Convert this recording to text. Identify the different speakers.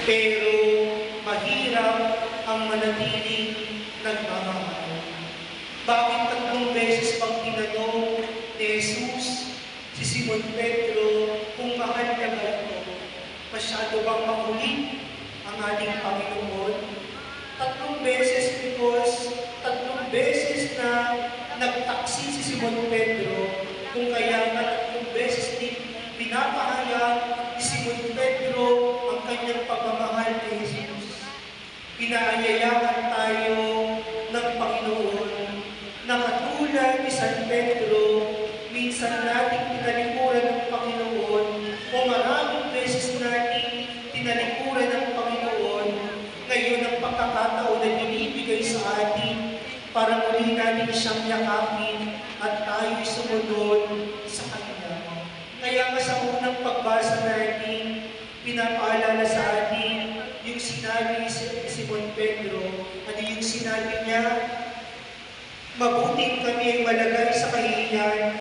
Speaker 1: Pero mahirap ang manatiling nagmamahal. Bakit 3 beses pang tinanong ni Jesus si Simon Pedro kung mahal niya ba ito? Masyado bang makulit ang ating Panginoon? 3 beses because 3 beses na nagtaksi si Simon Pedro, kung kaya nga 3 beses din pinapahayag ni Simon Pedro ang kanyang pagmamahal kay Jesus. Inaanyayahan tayo ng Panginoon na katulad ni San Pedro, minsan nating tinalikuran ng Panginoon o maraming beses nating tinalikuran ng Panginoon. Ngayon ang pagkakataon na binibigay sa atin para muli natin siyang yakapin at tayo'y sumunod sa Kanya. Kaya nga sa unang pagbasa natin, pinapaalala sa atin yung sinabi ni Simon Pedro, at yung sinabi niya, mabuting kami ay malagay sa kahihiyan